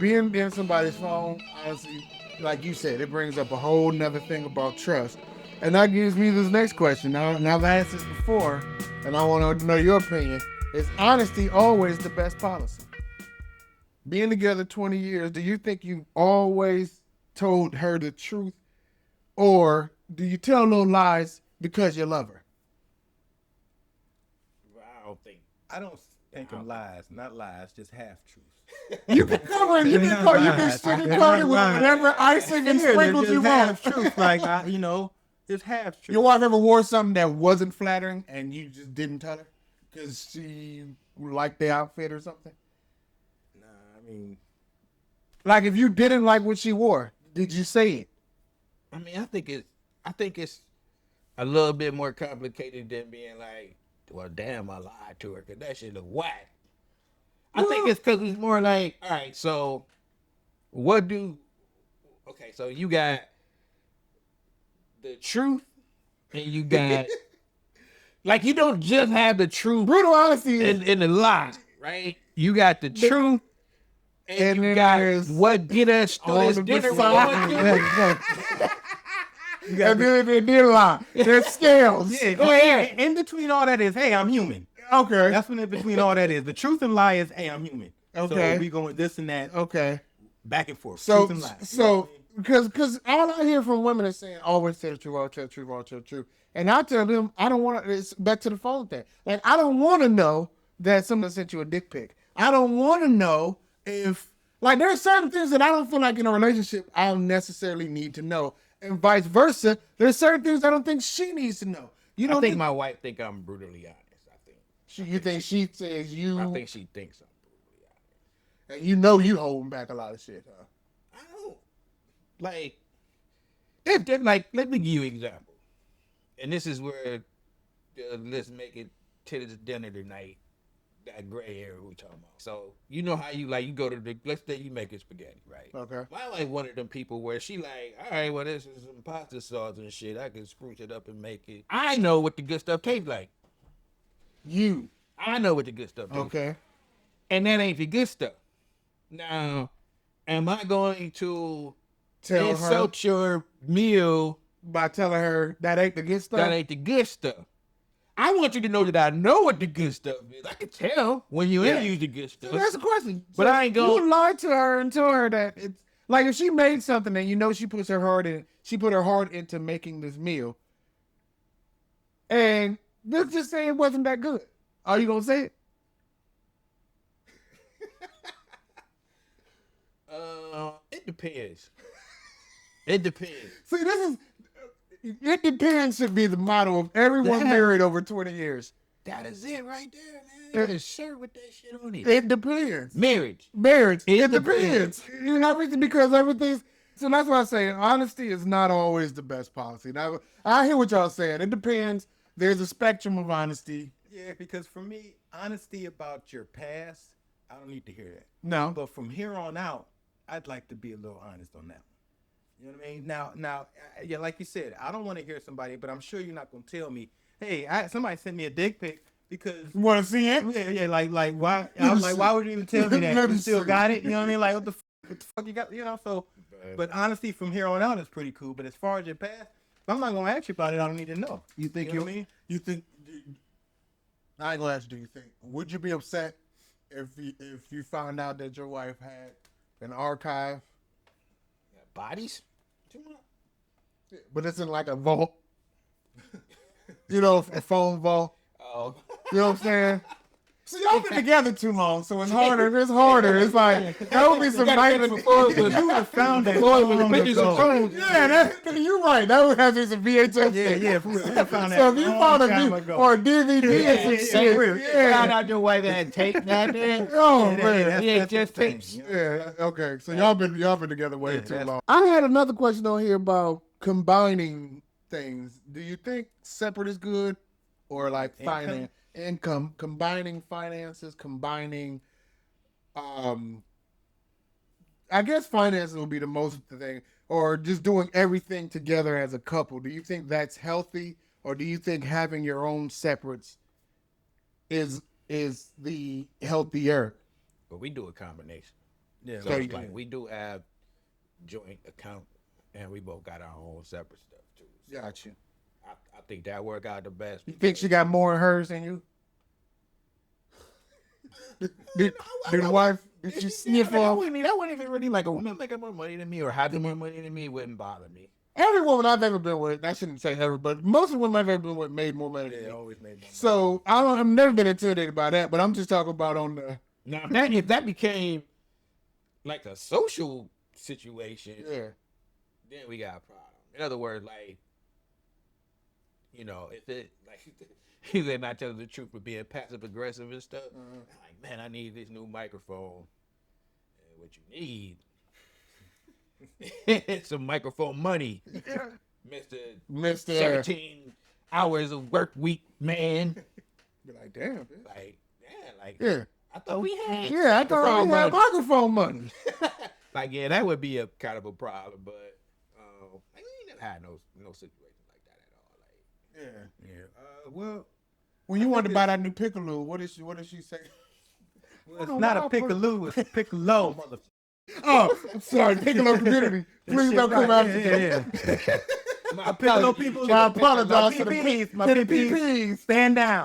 being in somebody's phone, honestly, like you said, it brings up a whole nother thing about trust. And that gives me this next question. Now I've asked this before, and I want to know your opinion. Is honesty always the best policy? Being together 20 years, do you think you always told her the truth? Or do you tell no lies because you love her? I don't think of lies, not lies, just half truths. You can cover it. You can sugarcoat it with whatever icing and sprinkles you want. Half truth, like it's half truth. Your wife ever wore something that wasn't flattering and you just didn't tell her because she liked the outfit or something? Nah, I mean, like if you didn't like what she wore, did you say it? I mean, I think it's a little bit more complicated than being like, well, damn, I lied to her because that shit look whack. I think it's because it's more like, all right, so so you got the truth and you got, like, you don't just have the truth. Brutal honesty in the lie, right? You got the truth and you got what get us through this dinner. And then lie. There's scales. Yeah. In between all that is, hey, I'm human. Okay. That's when in between all that is. The truth and lie is, hey, I'm human. Okay. So we going this and that. Okay. Back and forth. So, truth and lie. So, because all I hear from women is saying, always tell the truth, always tell the truth, always tell the truth. And I tell them, I don't want to, it's back to the phone thing. Like, I don't want to know that someone sent you a dick pic. I don't want to know if, like, there are certain things that I don't feel like in a relationship I don't necessarily need to know. And vice versa, there's certain things I don't think she needs to know. You don't I think my wife think I'm brutally honest. You think she says you? I think she thinks I'm brutally honest. And you know you holding back a lot of shit, huh? I don't. Like, let me give you an example. And this is where, let's make it to this dinner tonight. That gray area we talking about. So you know how you go to let's say you make a spaghetti, right? Okay. I like one of them people where she like, all right, well this is some pasta sauce and shit. I can spruce it up and make it. I know what the good stuff tastes like. I know what the good stuff tastes like. Okay. And that ain't the good stuff. Now, am I going to tell insult your meal by telling her that ain't the good stuff? That ain't the good stuff. I want you to know that I know what the good stuff is. I can tell when you use the good stuff. So that's the question. But I ain't going. You lied to her and told her that it's like if she made something and you know she puts her heart in. She put her heart into making this meal. And let's just say it wasn't that good. Are you gonna say it? It depends. It depends. See, it depends should be the motto of everyone married over 20 years. That is it right there, man. You got a shirt with that shit on it. It depends. Marriage. It depends. You know, because everything's. So that's why I say honesty is not always the best policy. Now, I hear what y'all saying. It depends. There's a spectrum of honesty. Yeah, because for me, honesty about your past, I don't need to hear that. No. But from here on out, I'd like to be a little honest on that. You know what I mean? Now, yeah, like you said, I don't want to hear somebody, but I'm sure you're not going to tell me, hey, somebody sent me a dick pic because... You want to see it? Yeah, like why? I was like, why would you even tell me that? You still got it? You know what I mean? Like, what the fuck you got? You know, so... But honestly, from here on out, it's pretty cool. But as far as your past, if I'm not going to ask you about it, I don't need to know. You think you know what I mean? You think... I ain't going to ask you, do you think... Would you be upset if you found out that your wife had an archive? Bodies? But it's in like a vault. You know, a phone vault. Oh. You know what I'm saying? So y'all been together too long, so it's harder. It's harder. It's like, there would be some night before. You would have found that. Yeah, you're right. That would have to be some VHS. Yeah. Found that. So if you found a or a DVD or some shit. Found out your wife had tape that there. Oh, man. Yeah, just tapes. Yeah, okay. So y'all been together way too long. I had another question on here about combining things. Do you think separate is good or like finance? Income, combining finances, combining, I guess finances would be the most thing, or just doing everything together as a couple. Do you think that's healthy, or do you think having your own separates is the healthier? But we do a combination. Yeah. So it's like we do have joint account, and we both got our own separate stuff too. So Got you. I think that work out the best. You think she got more in hers than you? Did the wife? Did you sniff That off? wouldn't even really like a woman making more money than me or having more money than me wouldn't bother me. Every woman I've ever been with, I shouldn't say ever, but most of the women I've ever been with made more money than me. always made more money. So I've never been intimidated by that, but I'm just talking about on the. Now if that became like a social situation, Yeah. then we got a problem. In other words, like, you know, if it like you may not tell the truth for being passive aggressive and stuff. Like, man, I need this new microphone. And what you need some microphone money, Mr. 17 hours of work week, man. Be like, damn. Bitch. Like, Yeah. I thought we had. Yeah, I thought we had microphone money. Like, yeah, that would be a kind of a problem, but like, we never had no situation like that at all. Like, Yeah. Well, When you wanted to buy that new Piccolo, what did she say? it's not a Piccolo, it's a Piccolo, mother. Oh, I'm sorry, Piccolo community. Please don't come out. Yeah. My Piccolo people. I apologize to to the the PPs. My to the PPs. PPs. Stand down.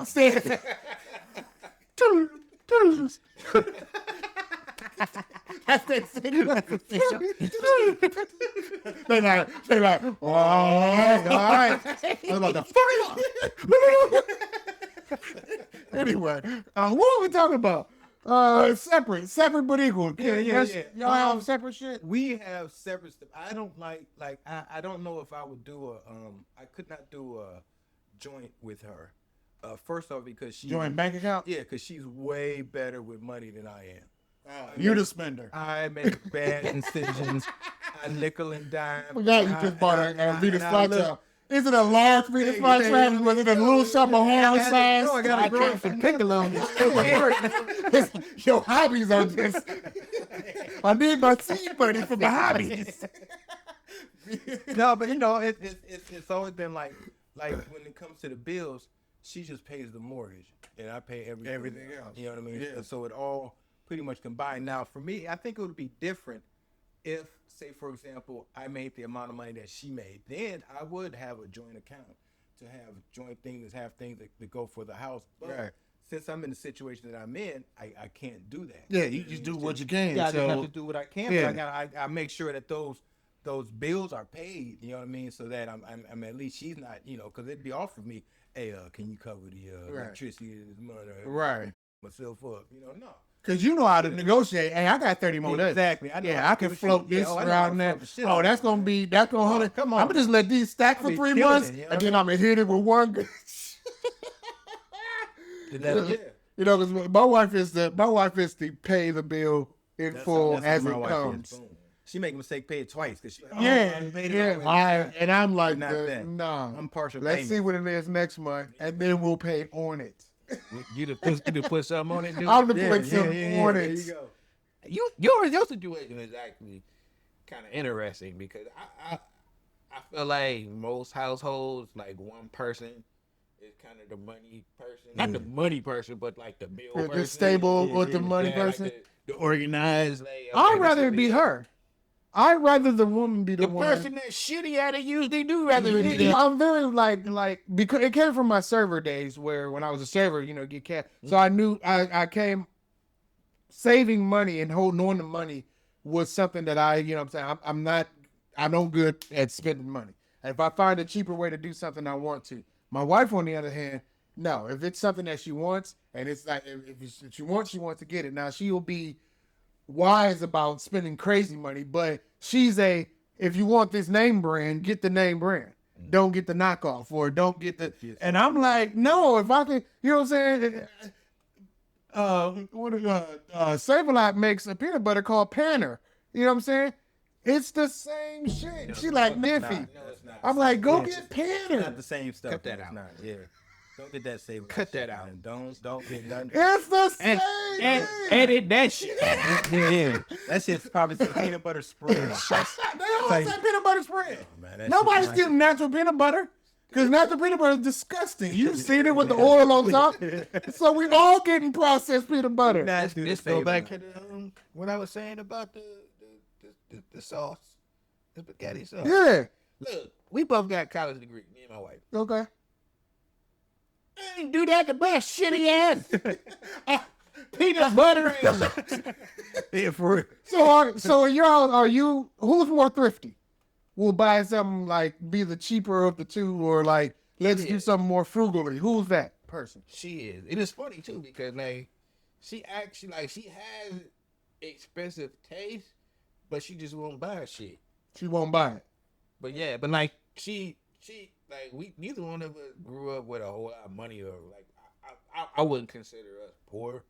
That's that They like, oh, all right. I was about to fuck it up. Anyway, what are we talking about? Separate but equal. Yeah. Y'all have separate shit? We have separate stuff. I don't like I don't know if I would do I could not do a joint with her. First off, because she Joint bank account? Yeah, because she's way better with money than I am. You're the spender. I make bad decisions. I nickel and dime. Forgot you just bought a Venus flytrap. Is it a large Venus flytrap? Was it a little shop of horn size? I got to grow some Piccolo. Your hobbies are just. I need my seed money for my hobbies. No, but you know, it's always been like when it comes to the bills, she just pays the mortgage and I pay everything else. You know what I mean? Yeah. So it all pretty much combined. Now, for me, I think it would be different if, say, for example, I made the amount of money that she made. Then I would have a joint account to have joint things, have things that go for the house. But Right. since I'm in the situation that I'm in, I can't do that. Yeah, you just do what you can. Yeah, I so, just have to do what I can. Yeah. But I make sure that those bills are paid. You know what I mean? So that I'm at least she's not, you know, because it'd be off of me. Hey, can you cover the electricity this month? Right. Myself up. You know, no. Because you know how to negotiate. Hey, I got 30 more days. Exactly. I can float this around there. Oh, that's going to come on. I'm going to just let these stack for 3 months, and then I'm going to hit it with one. You know, because my wife is to pay the bill in full as it comes. She make a mistake, pay it twice. Cause And I'm like, nah. I'm partial. Let's see what it is next month, and then we'll pay on it. You to put something on it, dude. I'm to put something on it. There you go. Your situation is actually kind of interesting because I feel like most households, like one person is kind of the money person, not the money person, but like the bill person, the stable with the money person, like the organized. Like, I'd rather it be her. I'd rather the woman be the one. The person that's shitty at it usually do rather it be them. I'm very like because it came from my server days where when I was a server, you know, get cash. So I knew I came saving money and holding on to money was something that you know what I'm saying, I'm no good at spending money. And if I find a cheaper way to do something, I want to. My wife, on the other hand, no. If it's something that she wants and it's like if she wants to get it. Now she'll be wise about spending crazy money, but she's if you want this name brand, get the name brand. Don't get the knockoff or don't get the. And I'm like, no, if I can, you know what I'm saying? Save-A-Lot makes a peanut butter called Panner. You know what I'm saying? It's the same shit. No, she like Niffy. I'm like, go get Panner. Not the same stuff. Cut that out. Not, yeah. Don't get that saved. Cut that out. And don't get nothing. It's the same. And edit that shit. Yeah. That shit's probably some peanut butter spread. They all say peanut butter spread. Man, Nobody's getting natural peanut butter. Because natural peanut butter is disgusting. You've seen it with the oil on top. So we all getting processed peanut butter. Let's go back to what I was saying about the sauce, the spaghetti sauce. Yeah. Look, we both got college degrees, me and my wife. Okay. I ain't do that to buy shitty ass peanut butter. Yeah, for real. So are you who's more thrifty? We'll buy something like be the cheaper of the two, or like let's do something more frugally. Who's that person? She is. It is funny too because like she actually like she has expensive taste, but she just won't buy shit. She won't buy it. But yeah, but like she like we neither one of us grew up with a whole lot of money, or like I wouldn't consider us poor,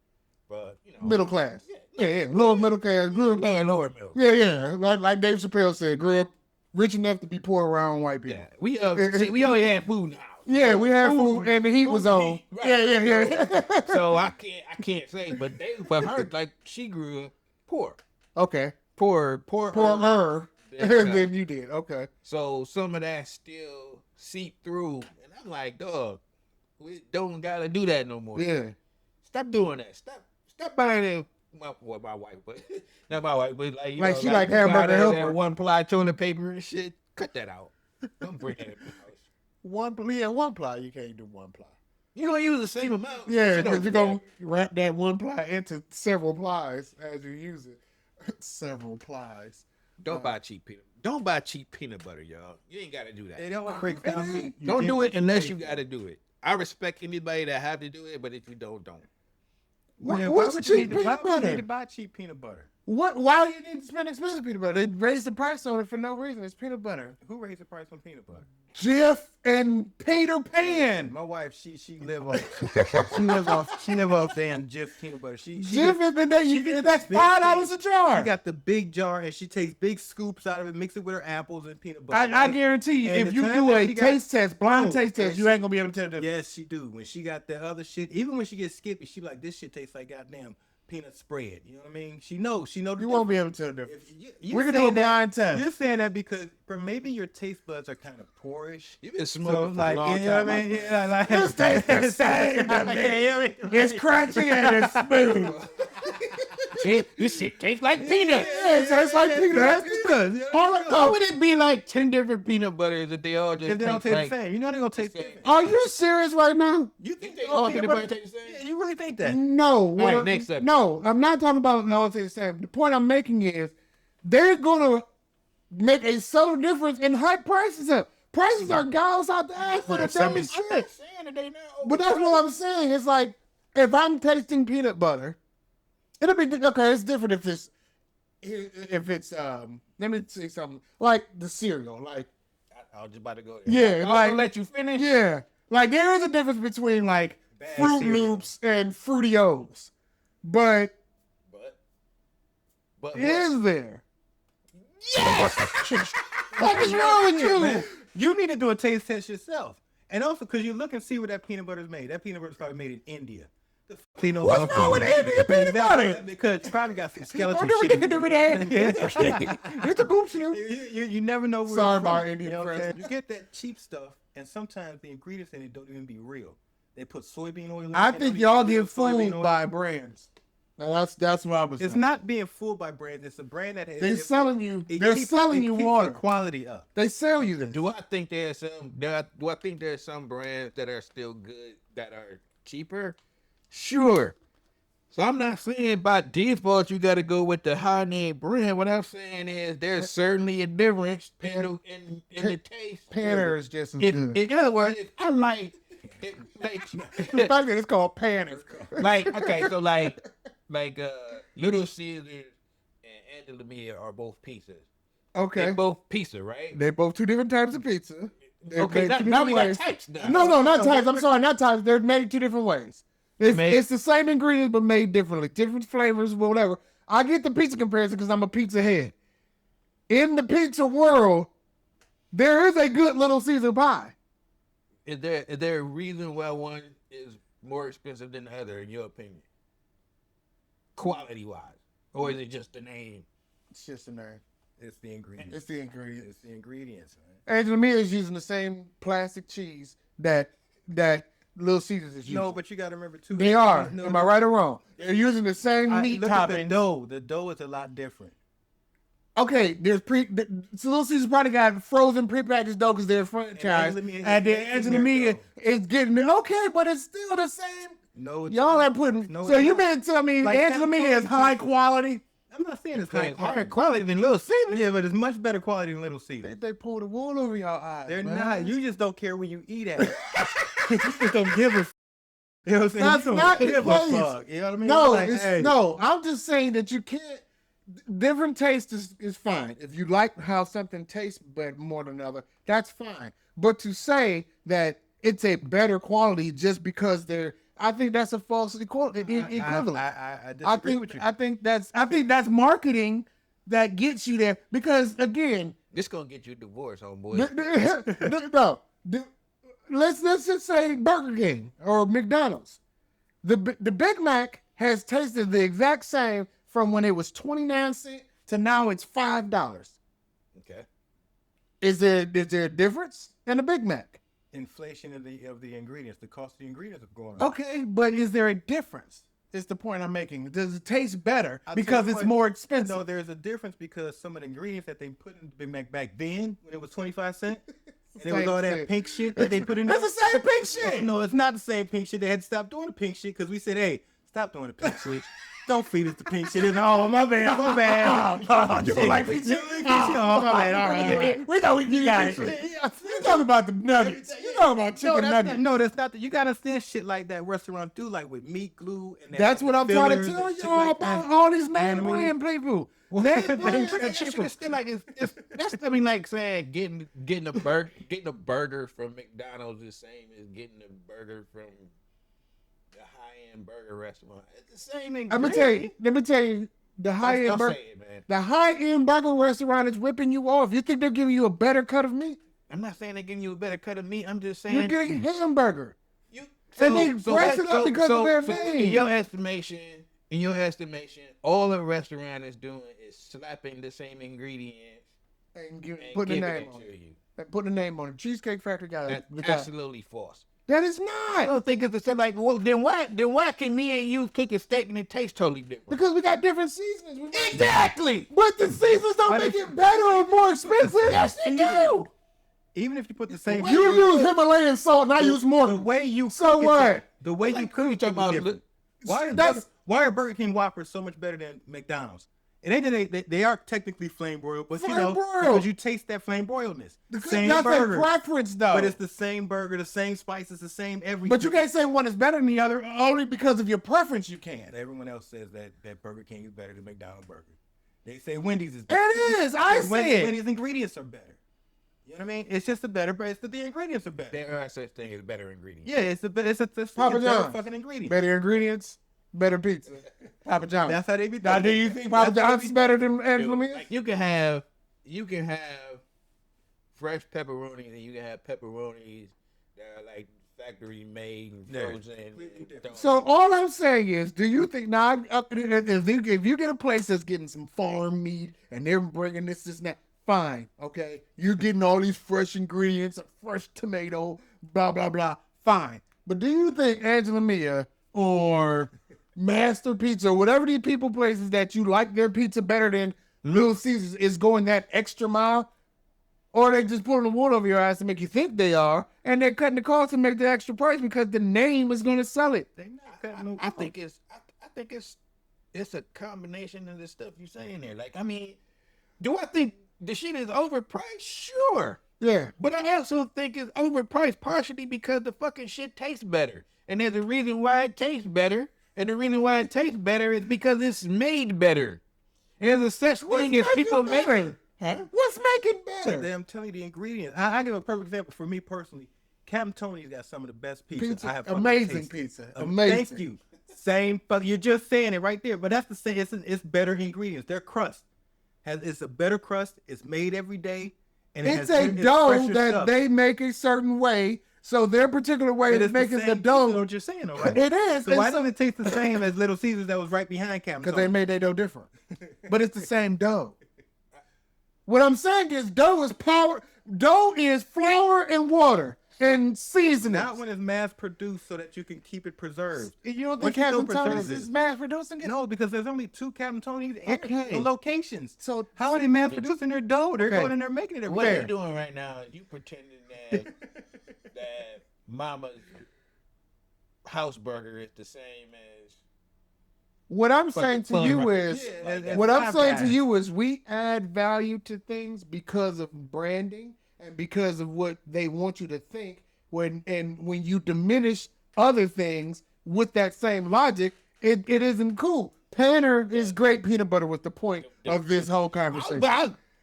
but you know, Middle class. Yeah. Lower middle class. Grew up, lower middle. yeah. Like Dave Chappelle said, grew up rich enough to be poor around white people. Yeah, we only had food now. Yeah, we had food and the heat was on. Right. Yeah. So I can't say, but for her, like she grew up poor. Okay. Poor Her. Than you did. Okay. So some of that still seep through, and I'm like, dog, we don't gotta do that no more. Yeah. Stop doing that. Stop buying it. My wife, but not my wife, but like, Like she like hamburger helper. That one ply toilet paper and shit. Cut that out. Don't bring that in the house. One ply. You can't do one ply. You're gonna use the same amount. Yeah, because you're gonna wrap that one ply into several plies as you use it. Several plies. Don't buy cheap peanut. Don't buy cheap peanut butter, y'all. You ain't gotta do that. They don't break down. Don't do it unless you gotta do it. I respect anybody that have to do it, but if you don't. What's cheap peanut butter? Why would you need to buy cheap peanut butter? Why do you need to spend expensive peanut butter? They raised the price on it for no reason. It's peanut butter. Who raised the price on peanut butter? Jeff and Peter Pan. My wife, she live off she live off damn Jif peanut butter. Jif has been there. That's $5 a jar. She got the big jar and she takes big scoops out of it, mix it with her apples and peanut butter. I guarantee you, if you do a taste test, blind taste test, you ain't gonna be able to tell the difference. Yes, she do. When she got the other shit, even when she gets skippy, she like, this shit tastes like goddamn peanut spread. You know what I mean? She knows. You won't be able to tell the difference. We're gonna do a blind test. You're saying that because maybe your taste buds are kind of poorish. You've been smoking for a long time. You know what I mean? Yeah, like this tastes the same to me. It's crunchy and it's smooth. This shit tastes like peanuts. Yeah, it tastes like peanuts. How would it be like 10 different peanut butters if they all just if they don't taste the same? You know they're gonna taste the same. Are you serious right now? You think they all peanut butter taste the same? Yeah, you really think that? No. All right, next up. No, I'm not talking about no taste the same. The point I'm making is they're gonna make a subtle difference in hype prices up. Prices are gals out the ass for the dumbest shit. But that's what I'm saying. It's like if I'm tasting peanut butter, it'll be okay. It's different if it's let me say something like the cereal. Like I was just about to go there. Yeah, I'll let you finish. Yeah, like there is a difference between like Fruit Loops and Fruity-O's, but is there? Yes. What is wrong with you? Man, you need to do a taste test yourself, and also because you look and see where that peanut butter is made. That peanut butter is probably made in India. What's wrong with India peanut butter? Because it's probably got some skeleton What shit. do we do with that? It's a boom shoe. You never know where Sorry it's from. about Indian friends. You get that cheap stuff, and sometimes the ingredients in it don't even be real. They put soybean oil in it. I think y'all get fooled by brands. Now that's what I was saying. It's not being fooled by brands. It's a brand that has. They're selling you water. The quality up. They sell you this. Do I think there's some brands that are still good that are cheaper? Sure. So I'm not saying by default you got to go with the high name brand. What I'm saying is there's certainly a difference in the taste. Panner is just as good. In other words, I like The fact that it's called Panner. like okay, so like Little Caesars and Aunt Lemire are both pizzas. Okay. They're both pizza, right? They're both two different types of pizza. Okay, now we got types now. No, not types. I'm sorry, not types. They're made two different ways. It's the same ingredients but made differently, different flavors, whatever. I get the pizza comparison because I'm a pizza head. In the pizza world, there is a good Little Caesar pie. Is there a reason why one is more expensive than the other, in your opinion? Quality wise, or is it just the name? It's just a name. It's the ingredients. It's the ingredients. It's the ingredients, man. Angela Mia is using the same plastic cheese that Little Caesars is using. No, but you got to remember too. They are. Am I right or wrong? They're using the same meat look at the toppings. dough. The dough is a lot different. Okay, so Little Caesars probably got frozen prepackaged dough because they're a franchise, and then Angela Mia is getting it. Okay, but it's still the same. No, it's y'all are putting. No, so you mean to tell me like Angela Mia is high quality? I'm not saying it's higher quality than Little Caesars. Yeah, but it's much better quality than Little Caesars. They pull the wool over your eyes. They're man. not. You just don't care when you eat at it. You just don't give a. You know what I'm saying? That's you don't not the give case. a fuck. You know what I mean? No, Like, it's, no. I'm just saying that you can't. Different taste is fine. If you like how something tastes but more than another, that's fine. But to say that it's a better quality just because I think that's a false equivalent. I disagree with you. I think that's marketing that gets you there because again, This gonna get you a divorce, homeboy. Let's just say Burger King or McDonald's. The Big Mac has tasted the exact same from when it was 29 cents to now it's $5. Okay. Is there a difference in the Big Mac? Inflation of the ingredients, the cost of the ingredients are going up. Okay, but is there a difference? Is the point I'm making. Does it taste better because it's more expensive? No, there's a difference because some of the ingredients that they put in the Big Mac back then, when it was 25 cents, and it was all that pink shit that they put in there. It's the same pink shit. No, it's not the same pink shit. They had to stop doing the pink shit because we said, hey, stop doing the pink shit. Don't feed us the pink shit. Oh, my bad. My bad. You don't like pink shit? Oh, my bad. All right. We know you got it. You talking about the nuggets. You talking about chicken nuggets. No, that's not. You got to understand shit like that restaurants do, like with meat glue. And That's what I'm trying to fillers tell and shit y'all like about that. all these name brand people. It's still like that's I mean like saying getting a burger from McDonald's is the same as getting a burger from the high-end burger restaurant. It's the same thing. Let me tell you, the high-end burger, the high-end burger restaurant is whipping you off. You think they're giving you a better cut of meat? I'm not saying they're giving you a better cut of meat. I'm just saying You're getting hamburger. So they price it up because of their name. In your estimation, all a restaurant is doing is slapping the same ingredients and putting the name on it. And putting the name on it. Cheesecake Factory got it. That's absolutely false. That is not. I don't think it's the same. Like, well, then why can me and you cook a steak and it tastes totally different? Because we got different seasonings. Exactly. But the seasonings don't make it better or more expensive. Yes, they do. Even if you put the same, you use Himalayan salt and I use more. The way you so what? The way you cook it about. Why are Burger King Whoppers so much better than McDonald's? It ain't that they are technically flame broiled, but because you taste that flame broiledness. Same burger. Preference though. But it's the same burger, the same spices, the same everything. But you can't say one is better than the other only because of your preference. You can. Everyone else says that Burger King is better than McDonald's burger. They say Wendy's is better. It is. I say it. Wendy's ingredients are better. You know what I mean? It's just the ingredients are better. There are such thing as better ingredients. Yeah, it's Papa John's fucking ingredients. Better ingredients, better pizza. Papa John's. That's how they be. Now, do you think Papa John's is better than Angela Mia? Like you can have fresh pepperonis and you can have pepperonis that are like factory made and frozen. So all I'm saying is, do you think now if you get a place that's getting some farm meat and they're bringing this and that, fine, okay, you're getting all these fresh ingredients, a fresh tomato, blah blah blah, fine. But do you think Angela Mia or Master Pizza, or whatever these people places that you like their pizza better than Little Caesars is going that extra mile? Or they just pulling the wool over your eyes to make you think they are, and they're cutting the cost to make the extra price because the name is going to sell it. I think it's a combination of the stuff you're saying there. Like, I mean, do I think the shit is overpriced? Sure. Yeah. But I also think it's overpriced partially because the fucking shit tastes better. And there's a reason why it tastes better. And the reason why it tastes better is because it's made better. And there's a such thing as people making. Huh? What's making better? I'm telling you the ingredients. I give a perfect example for me personally. Captain Tony's got some of the best pizza I have. Amazing pizza. Amazing. Thank you. Same, but you're just saying it right there. But that's the same. It's better ingredients. Their crust it's a better crust. It's made every day, and it's a dough that they make a certain way. So their particular way of making the dough. You know what you're saying, though, right? It is. So why doesn't it taste the same as Little Caesars that was right behind Captain? Because they made their dough different. But it's the same dough. What I'm saying is dough is power. Dough is flour and water and seasoning. Not when it's mass produced so that you can keep it preserved. You don't think Captain Tony's is mass producing it? No, because there's only 2 Captain Tony's Okay. locations. So how are they mass producing their dough? They're going in there making it. What you're doing right now is you pretending that that Mama's house burger is the same as. What I'm saying to you is, we add value to things because of branding and because of what they want you to think. When you diminish other things with that same logic, it isn't cool. Panner is great peanut butter was the point of this whole conversation.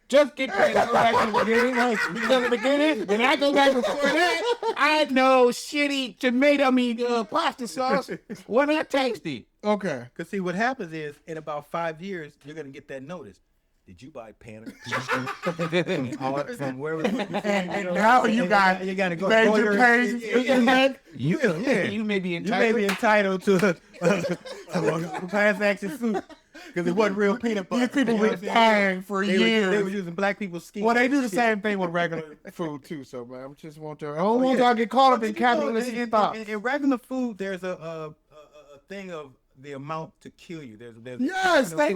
Just get back to the beginning. Because the beginning, when I go back before that, I know shitty pasta sauce was not tasty. Okay. Because see, what happens is, in about 5 years, you're going to get that notice. Did you buy Panner? From where was it? And now you got to go major page. You may be entitled to a class action suit. Because it wasn't real peanut butter. These people were dying for years. They were using black people's skin. Well, they do the same thing with regular food too. So, man, I just want to. I don't want y'all to get caught up in capitalism thoughts. In regular food, there's a thing of the amount to kill you. There's yes, they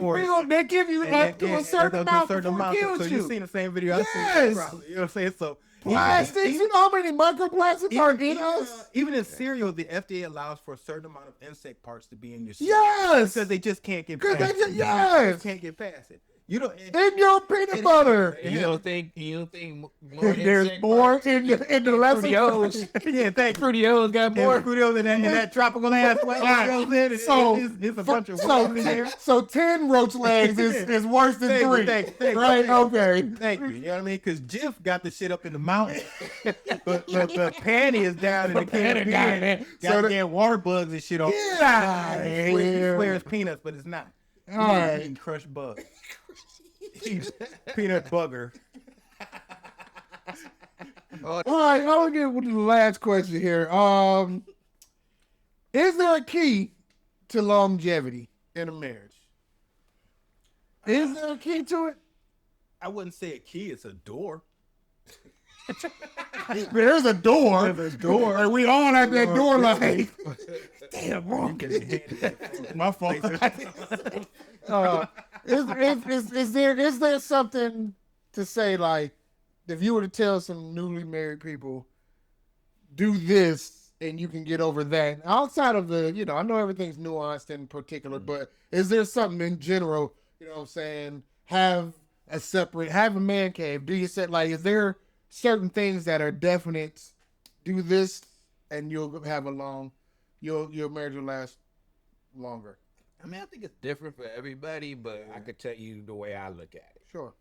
give you up to a certain amount to kill you. So you've seen the same video. Yes. You know what I'm saying? So plastics, you know how many microplastics are in us? Even in cereal, the FDA allows for a certain amount of insect parts to be in your cereal. Yes. Because they just can't get past it. Yes. Can't get past it. You don't in your peanut butter. You don't think more there's more in the lesson. Fruity-O's. Yeah, thanks. Fruity-O's got more. Fruity-O's in that tropical ass way. It's a bunch of worms in there. So 10 roach legs is worse than 3. Thanks, right? Okay. Thank you. You know what I mean? Because Jif got the shit up in the mountain, but the panty is down in the can. Goddamn water bugs and shit on. Yeah. I swear it's peanuts, but it's not. All right. Eating crushed bugs. Peanut bugger. All right, I'll get with the last question here. Is there a key to longevity in a marriage? Is there a key to it? I wouldn't say a key, it's a door. There's a door. There's a door. And we all at that door like, damn, wrong. My fault. Is there something to say, like, if you were to tell some newly married people, do this and you can get over that, outside of the, I know everything's nuanced in particular, but is there something in general, you know what I'm saying, have a man cave? Do you say, like, is there certain things that are definite, do this and you'll have your marriage will last longer? I mean, I think it's different for everybody, but I could tell you the way I look at it. Sure.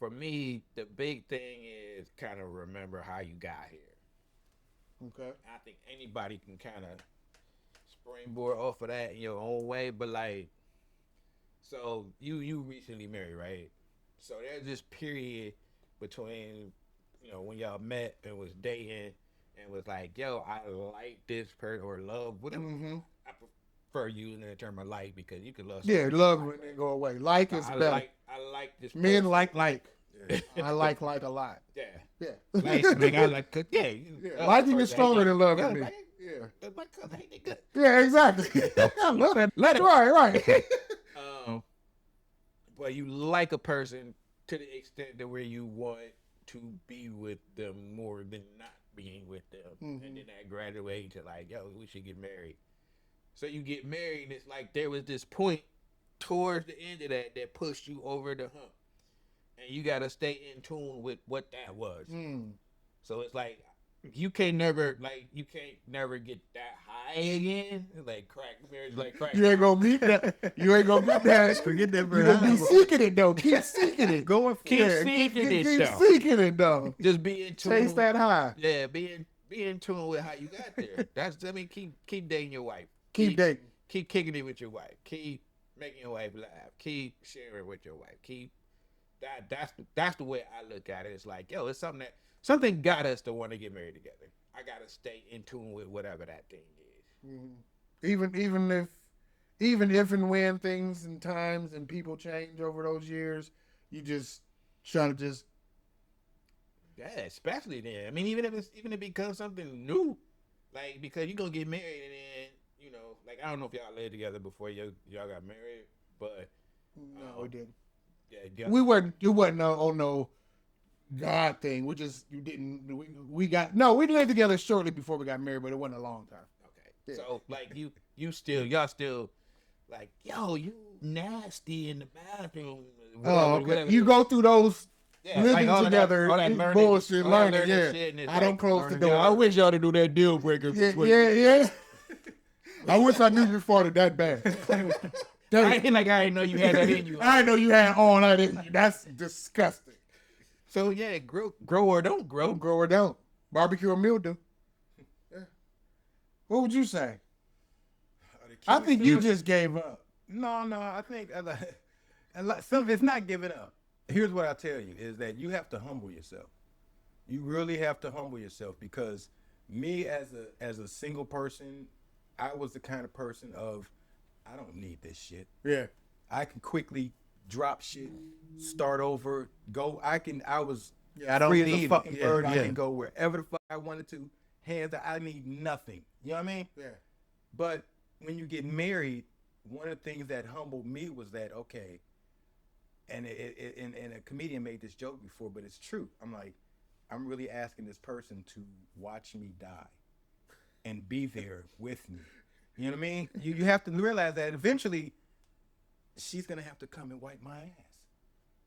For me, the big thing is kind of remember how you got here. Okay. I think anybody can kind of springboard off of that in your own way, but like, so you recently married, right? So there's this period between, when y'all met and was dating and was like, yo, I like this person or love, whatever. Mm-hmm. I prefer using the term of like because you can love. Yeah, love when they go away. Like is better. I like this. Men person. like. Yeah. I like a lot. Yeah. Yeah. I like. Yeah. Liking is stronger than love to me. Yeah. Yeah, exactly. I love that. Let it. Right. But you like a person to the extent that where you want to be with them more than not being with them, and then that graduate to like, yo, we should get married. So you get married, and it's like there was this point towards the end of that pushed you over the hump, and you gotta stay in tune with what that was. So it's like you can't never get that high again. Like crack marriage, like crack. You ain't gonna meet that. You ain't gonna get that. Forget that. You're gonna be seeking it though. Keep seeking it. Keep seeking it though. Just be in tune. Chase that high. Yeah, be in tune with how you got there. Keep dating your wife. Keep dating. Keep kicking it with your wife. Keep making your wife laugh. Keep sharing with your wife. That's the way I look at it. It's like, yo, it's something got us to want to get married together. I gotta stay in tune with whatever that thing is. Even if and when things and times and people change over those years, You just trying to just. Yeah, especially then. I mean, even if it becomes something new, like because you gonna get married and then like I don't know if y'all lived together before y'all got married, but No, we didn't. yeah, We weren't. You wasn't on no God thing. We just you didn't. We got no. We lived together shortly before we got married, but it wasn't a long time. okay. Yeah. So like y'all still like yo, you nasty in the bathroom. Oh, okay. Whatever You go through those living all together, all that learning, bullshit, all that learning. Yeah, shit, and it's I don't like close the learning door. I together. wish y'all to do that deal breaker. Yeah. I wish I knew you farted that bad. I didn't know you had that in you. I didn't know you had all that in you. That's disgusting. So yeah, grow or don't grow. Grow or don't. Barbecue or mildew. Yeah. What would you say? I think you just gave up. No, I think some of it's not giving up. Here's what I tell you is that you have to humble yourself. You really have to humble yourself because me as a single person, I was the kind of person of I don't need this shit. Yeah. I can quickly drop shit, start over, go. I was don't free as need a fucking it. bird. Yeah. I can go wherever the fuck I wanted to. Hands out. I need nothing. You know what I mean? Yeah. But when you get married, one of the things that humbled me was that okay, and and a comedian made this joke before, but it's true. I'm like, I'm really asking this person to watch me die and be there with me. You know what I mean? You have to realize that eventually she's gonna have to come and wipe my ass.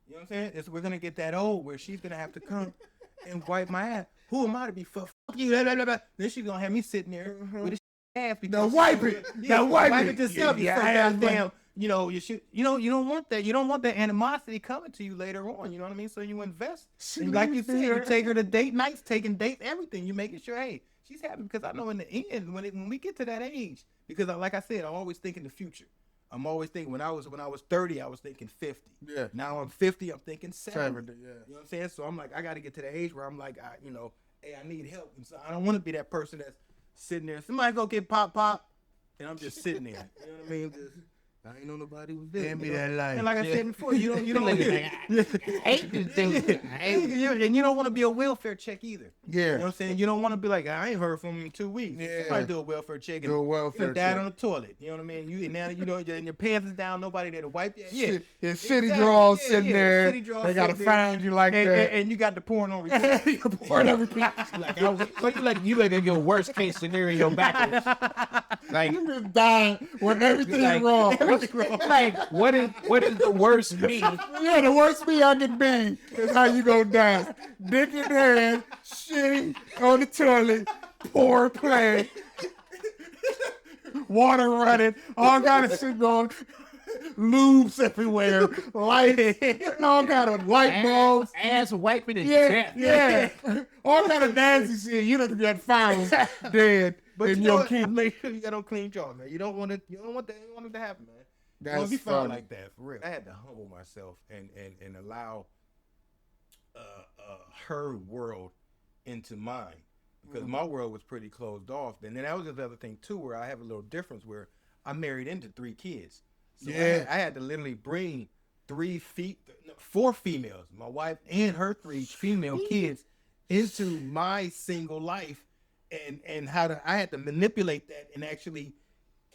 You know what I'm saying? We're gonna get that old where she's gonna have to come and wipe my ass. Who am I to be fuck you? Blah, blah, blah, blah. Then she's gonna have me sitting there with this ass. Now wipe it. Yeah, wipe it yourself. Yeah, Damn. You don't want that. You don't want that animosity coming to you later on. You know what I mean? So you invest. And like you said, you take her to date nights, taking dates, everything. You making sure, hey, she's happy because I know in the end when we get to that age, because like I said, I'm always thinking the future. I'm always thinking when I was 30, I was thinking 50. Yeah. Now I'm 50, I'm thinking 70. Yeah. You know what I'm saying? So I'm like, I got to get to the age where I'm like, hey, I need help. And so I don't want to be that person that's sitting there. Somebody go get pop, and I'm just sitting there. You know what I mean? I ain't know nobody was there. Hand me that life. And like I said before, you don't hate this thing. and you don't want to be a welfare check either. Yeah. You know what I'm saying? You don't want to be like, I ain't heard from him in 2 weeks. Yeah. Somebody do a welfare check. Do a welfare died check. on the toilet. You know what I mean? And your pants is down. Nobody there to wipe your yeah. His city draws sitting there. City draws They gotta sitting find you like that. And you got the porn on repeat. Pouring everything. You like your worst case scenario backwards. Like You just dying when everything's Like- wrong. like what is the worst me? Yeah, the worst me I can be is how you gonna die. Dick in hand, shitty on the toilet, poor play, water running, all kind of shit going, lubes everywhere, lighting, all kind of light bulbs. Ass wiping to Yeah, death. yeah. All kind of nasty shit. You done got found dead But in you know your what? kid. Make sure you got on clean jaws, man. You don't want it to happen, man. That's Don't be found funny. like that, for real. I had to humble myself and allow her world into mine because my world was pretty closed off. And then that was the other thing too, where I have a little difference where I married into 3 kids. So Yeah. I had to literally bring 4 females, my wife and her 3 female kids, into my single life, and I had to manipulate that and actually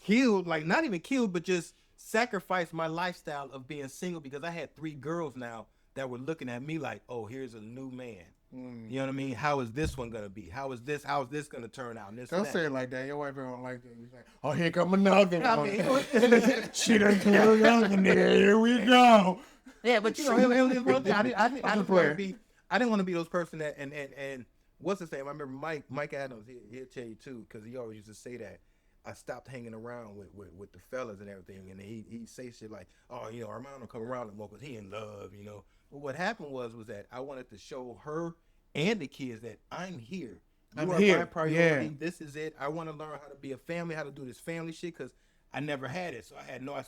kill, like not even kill, but just sacrifice my lifestyle of being single because I had 3 girls now that were looking at me like, oh, here's a new man. You know what I mean? How is this one gonna be? How is this gonna turn out? And this Don't and that. say it like that. Your wife don't like that. You say, oh, here come another I one. mean, She done killed another nigga. Here we go. yeah, but you know, it was one thing. I didn't want to be those person that and what's his name? I remember Mike Adams. He'll tell you too, because he always used to say that. I stopped hanging around with the fellas and everything, and he say shit like, oh, Armand don't come around no more because he in love, But what happened was that I wanted to show her and the kids that I'm here. You are here. my priority. Yeah. This is it. I want to learn how to be a family, how to do this family shit, because I never had it. So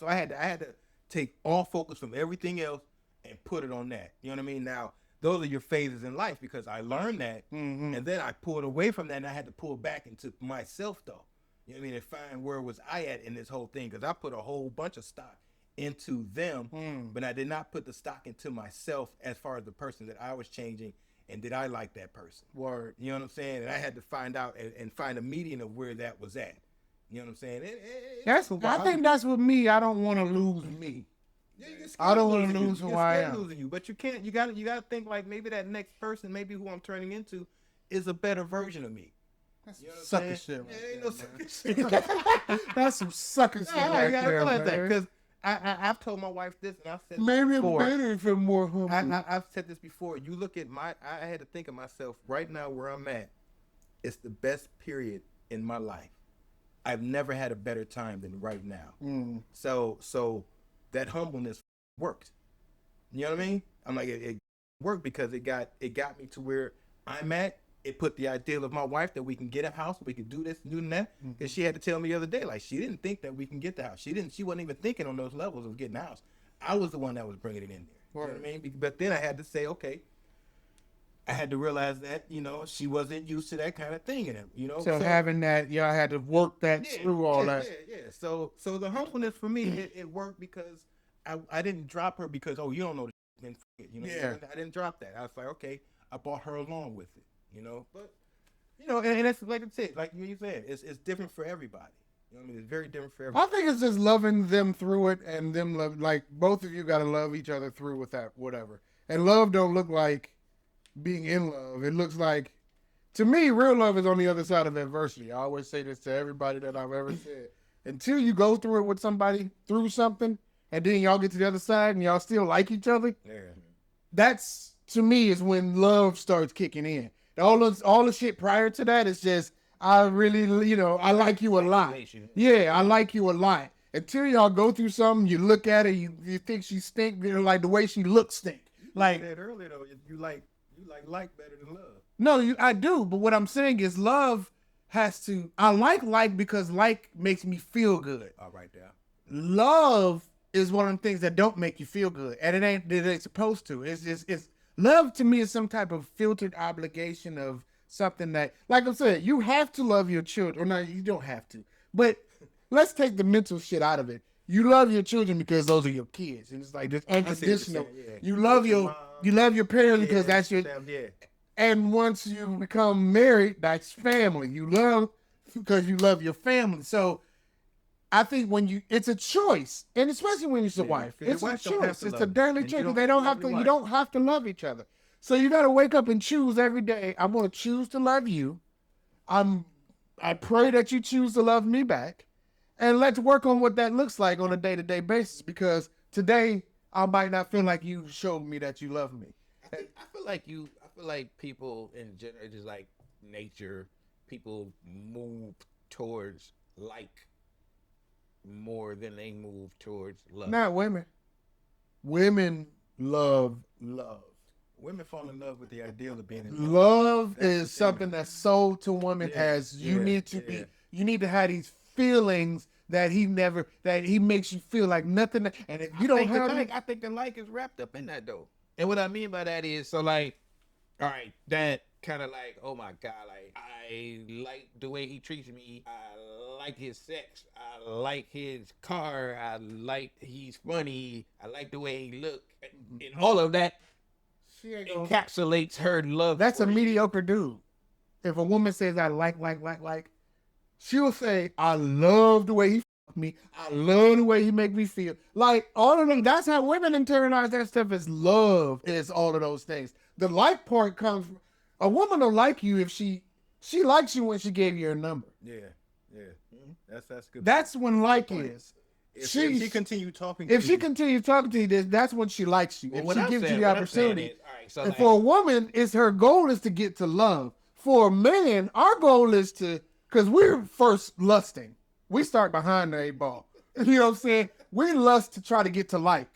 I had to take all focus from everything else and put it on that. You know what I mean? Now, those are your phases in life because I learned that, and then I pulled away from that, and I had to pull back into myself, though. You know what I mean? And find where was I at in this whole thing, because I put a whole bunch of stock into them, but I did not put the stock into myself as far as the person that I was changing, and did I like that person? Word. You know what I'm saying? And I had to find out and find a median of where that was at. You know what I'm saying? I think that's with me. I don't want to lose me. Yeah, I don't want to lose who I am. Losing you, but you can't. You got to think like maybe that next person, maybe who I'm turning into, is a better version of me. That's sucker shit. Right ain't no sucker shit. That's some sucker shit. I gotta realize that because I've told my wife this, and I've said maybe this before. better if it's more humble. I've said this before. You look at I had to think of myself right now where I'm at. It's the best period in my life. I've never had a better time than right now. So that humbleness worked. You know what I mean? I'm like, it worked because it got me to where I'm at. It put the ideal of my wife that we can get a house, we can do this, do that. Because she had to tell me the other day, like, she didn't think that we can get the house. She wasn't even thinking on those levels of getting a house. I was the one that was bringing it in there. You know what I mean? But then I had to say, okay, I had to realize that, she wasn't used to that kind of thing in it, So having that, y'all had to work that through all that. Yeah. So the humbleness for me, it worked because I didn't drop her because, you don't know the I didn't drop that. I was like, okay, I brought her along with it, But, and that's like I said, like you said, it's different for everybody. You know what I mean? It's very different for everybody. I think it's just loving them through it and them love, like both of you got to love each other through with that, whatever. And love don't look like being in love. It looks like, to me, real love is on the other side of adversity. I always say this to everybody that I've ever said. Until you go through it with somebody, through something, and then y'all get to the other side and y'all still like each other, that's, to me, is when love starts kicking in. All the shit prior to that is just, I really, I like you a lot. Yeah, I like you a lot. Until y'all go through something, you look at her, you think she stink, like the way she looks stink. Like you said earlier, though, you like better than love. No, I do. But what I'm saying is love has to, I like because like makes me feel good. All right, there. Love is one of the things that don't make you feel good. And it ain't supposed to. It's love to me is some type of filtered obligation of something that, like I said, you have to love your children. Or no, you don't have to. But let's take the mental shit out of it. You love your children because those are your kids. And it's like this unconditional. You love your parents because that's your... And once you become married, that's family. You love because you love your family. So I think it's a choice, and especially when it's a wife, it's a choice. It's a daily choice. You don't have to love each other. So you got to wake up and choose every day. I'm going to choose to love you. I pray that you choose to love me back, and let's work on what that looks like on a day-to-day basis. Because today I might not feel like you showed me that you love me. I feel like people in general, just like nature, people move towards like more than they move towards love. Not women. Women love. Women fall in love with the ideal of being in love. Love is something that's sold to women as you need to have these feelings that he makes you feel like nothing. And if you don't have I think the like is wrapped up in that though. And what I mean by that is, so like, all right, that kind of like, oh my God, like I like the way he treats me. I like his sex. I like his car. I like he's funny. I like the way he look. And all of that encapsulates her love. That's a mediocre dude. If a woman says I like, she'll say, I love the way he fuck me. I love the way he make me feel. Like all of them, that's how women internalize that stuff is love, is all of those things. The like part comes from, a woman will like you if she likes you when she gave you her number. Yeah. That's good. That's when like is. If she continue talking to you, that's when she likes you. Well, if she gives you the opportunity. So and for a woman, her goal is to get to love. For a man, our goal is to, because we're first lusting. We start behind the 8 ball. You know what I'm saying? We lust to try to get to like.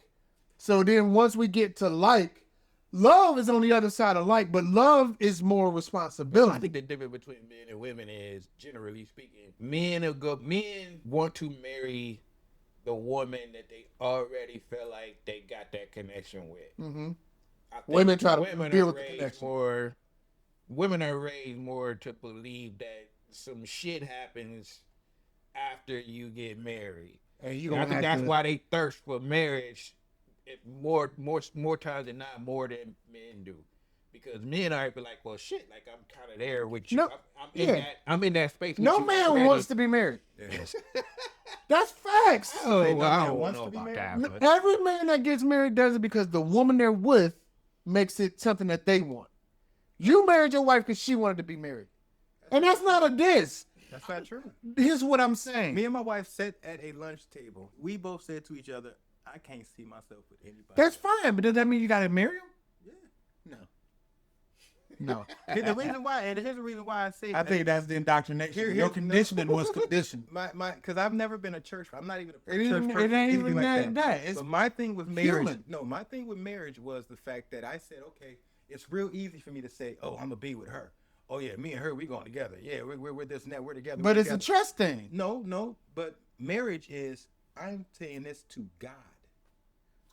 So then once we get to like, love is on the other side of like, but love is more responsibility. I think the difference between men and women is, generally speaking, men want to marry the woman that they already feel like they got that connection with. Mm-hmm. Women try to build the connection. Women are raised more to believe that some shit happens after you get married. And you And I gonna think have that's to, why they thirst for marriage more times than not, more than men do. Because men are be like, well, shit, like I'm kind of there with you. No, I'm in that space. With no you man already. wants to be married. That's facts. Oh, well, I man don't wants know to be about married. that. But Every man that gets married does it because the woman they're with makes it something that they want. You married your wife because she wanted to be married. And that's not a diss. That's not true. Here's what I'm saying. Me and my wife sat at a lunch table. We both said to each other, I can't see myself with anybody. That's fine, but does that mean you got to marry him? Yeah. No. Here's the reason why, and here's the reason why I say I think that's the indoctrination. Your conditioning was conditioned. Because I've never been a church. I'm not even a It church ain't, person. it ain't anything even like that. It's But my thing with marriage, human. my thing with marriage was the fact that I said, okay, it's real easy for me to say, oh, I'm gonna be with her. Oh yeah, me and her, we going together. Yeah, we're this and that, we're together. but we're it's a together. trust thing. No, but marriage is, I'm saying this to God.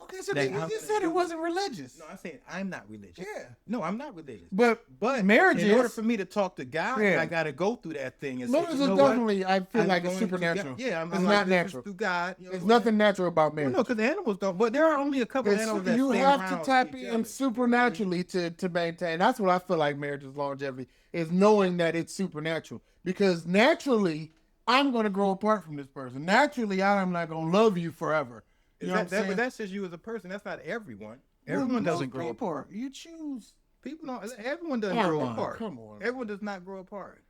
Okay, so That you I'm just gonna said it do- wasn't religious. No, I'm saying I'm not religious. Yeah. No, I'm not religious. But marriage in order is for me to talk to God, Yeah. I got to go through that thing. And marriage say, is you know what? definitely. I feel I'm like it's going to supernatural. God. Yeah, I'm it's like, not this is natural. through God. You know, There's nothing natural about Well, marriage. no, because the animals don't. But there are only a couple of animals that You stay have around to tap each in other. supernaturally to maintain. That's what I feel like marriage is longevity, is knowing that it's supernatural. Because naturally, I'm going to grow apart from this person. Naturally, I'm not going to love you forever. You know what I'm saying? But that's just you as a person. That's not everyone. Well, Everyone most doesn't grow people, apart. You choose. People don't. Everyone doesn't Come grow on, apart. come on. Everyone does not grow apart.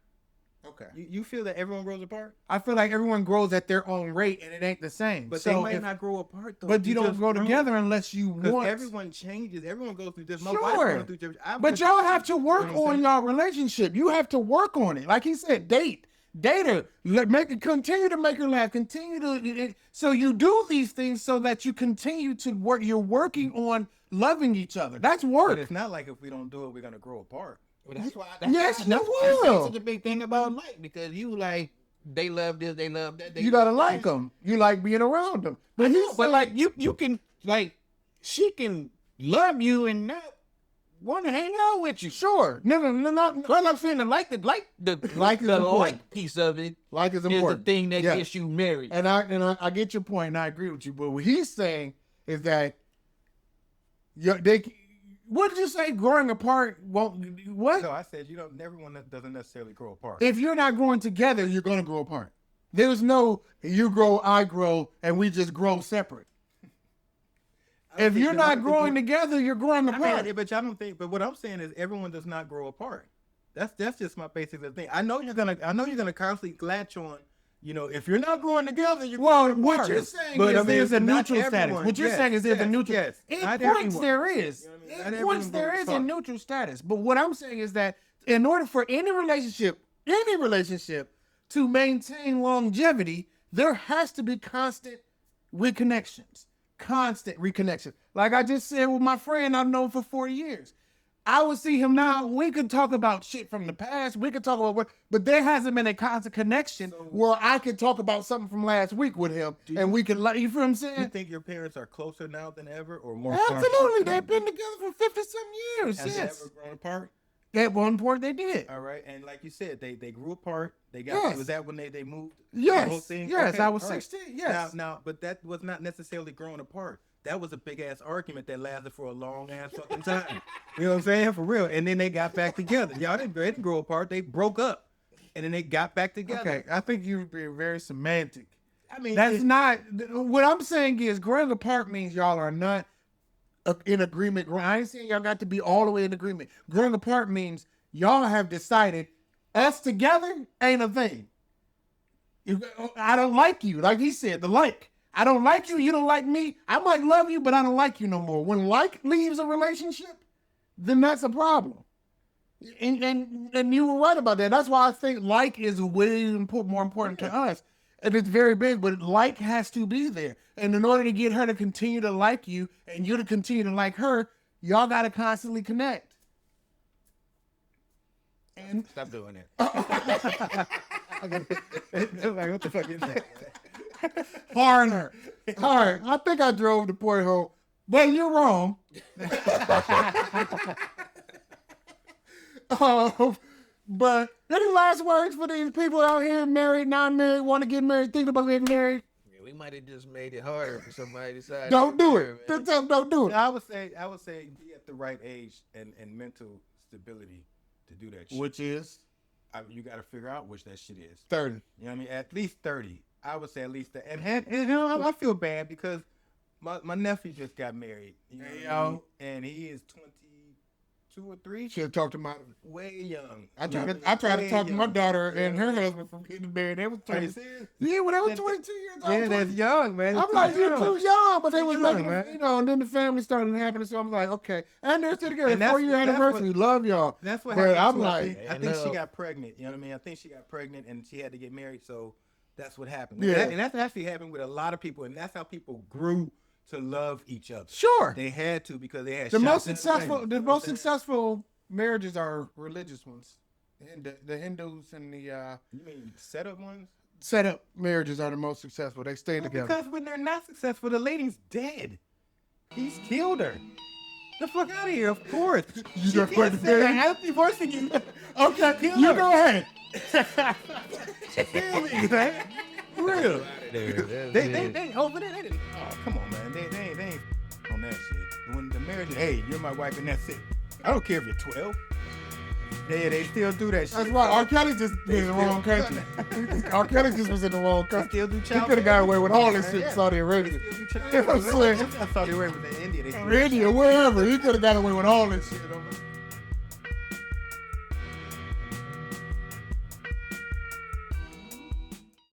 Okay. You feel that everyone grows apart, I feel like everyone grows at their own rate, and it ain't the same. but so they might if- not grow apart though. But you don't just grow grow. together unless you Because want. everyone changes. Everyone goes through this. My Sure. wife's going through this. But y'all have to work on y'all relationship. You have to work on it. Like he said, date her, continue to make her laugh, continue to. So you do these things so that you continue to work. You're working on loving each other. That's But work. it's not like if we don't do it, we're gonna grow apart. well, that's why. Yes, that's you why will. it's such a big thing about life, because you like they love this, they love that. You gotta like them. You like being around them. But he's But like you can like she can love you and not want to hang out with you. sure. No, not. Well, I'm saying the Like is important. like piece of it Like is is the important. thing that Yeah. gets you married. And I get your point, and I agree with you. But what he's saying is that what did you say? Growing apart won't what? No, I said everyone doesn't necessarily grow apart. If you're not growing together, you're gonna grow apart. There's no you grow, I grow, and we just grow separate. If you're not growing together, you're growing apart. But I don't think. But what I'm saying is everyone does not grow apart. That's just my basic thing. I know you're gonna constantly latch on. If you're not growing together, you're Well, growing what apart. you're saying But, is I mean, there's a not neutral status. everyone. What you're Yes, saying is there's a yes, neutral. yes. In Not points everyone. there is. You know what I mean? In Not points everyone there grows is a apart. neutral status. But what I'm saying is that in order for any relationship to maintain longevity, there has to be constant reconnections. Constant reconnection. Like I just said with my friend I've known for 40 years. I would see him now. We could talk about shit from the past. We could talk about what, but there hasn't been a constant connection where I could talk about something from last week with him, and we could, you feel what I'm You saying? think your parents are closer now than ever, or more? Absolutely, they've been together for 50-some years. Have they Yes, ever grown apart? at one point they did. All right, and like you said, they grew apart. They got. Yes. Was that when they moved? Yes, The whole thing? yes, Okay, I was all right. 16. Yes. Now, but that was not necessarily growing apart. That was a big ass argument that lasted for a long ass fucking time. You know what I'm saying? For real. And then they got back together. Y'all didn't grow apart. They broke up, and then they got back together. Okay, I think you're being very semantic. I mean, That's not what I'm saying. Is growing apart means y'all are not in agreement. I ain't saying y'all got to be all the way in agreement. Growing apart means y'all have decided us together ain't a thing. I don't like you, like he said, the like. I don't like you, you don't like me. I might love you, but I don't like you no more. When like leaves a relationship, then that's a problem. And you were right about that. That's why I think like is way more important to us. And it's very big, but like has to be there. And in order to get her to continue to like you and you to continue to like her, y'all got to constantly connect. And Stop doing it. like, what the fuck is that? Harner. All right, I think I drove the point home, but you're wrong. But any last words for these people out here, married, not married, want to get married, thinking about getting married? We might have just made it harder for somebody to decide. Don't do it. Don't do it. I would say be at the right age and mental stability to do that shit. Which is you got to figure out which that shit is. 30. You know what I mean? At least 30. I would say at least that. And you know, I feel bad because my nephew just got married. You know what I mean? And he is 22 or 3. Should have talked to my way young. I tried to talk to my daughter and her husband from getting married. They was 20. Yeah, when they was 22 years old. Yeah, that's young, man. I'm like, you're too young, but they was making, you know, and then the family started happening. So I'm like, okay, and they're still together. 4-year anniversary. Love y'all. That's what happened. I'm too. like, I think she got pregnant. You know what I mean? I think she got pregnant and she had to get married. So that's what happened. Yeah, and that's actually happened with a lot of people, and that's how people grew to love each other. Sure, they had to because they had the most successful marriages are religious ones. The Hindus and the you mean setup ones? Setup marriages are the most successful. They stay together. Because when they're not successful, the lady's dead. He's killed her. The fuck out of here, of course. You just put the I'm divorcing you. Okay, you go ahead. Kill me, man. For real. They over there. Oh, come on, man. They ain't on that shit. When the marriage is, hey, you're my wife and that's it. I don't care if you're 12. They still do that shit. That's why R. Kelly just was in the wrong country. R. Kelly just was in the wrong country. Still do he could have got away with all this shit in Saudi Arabia. You know what I'm saying? Saudi Arabia, India. India, wherever. He could have got away with all this shit.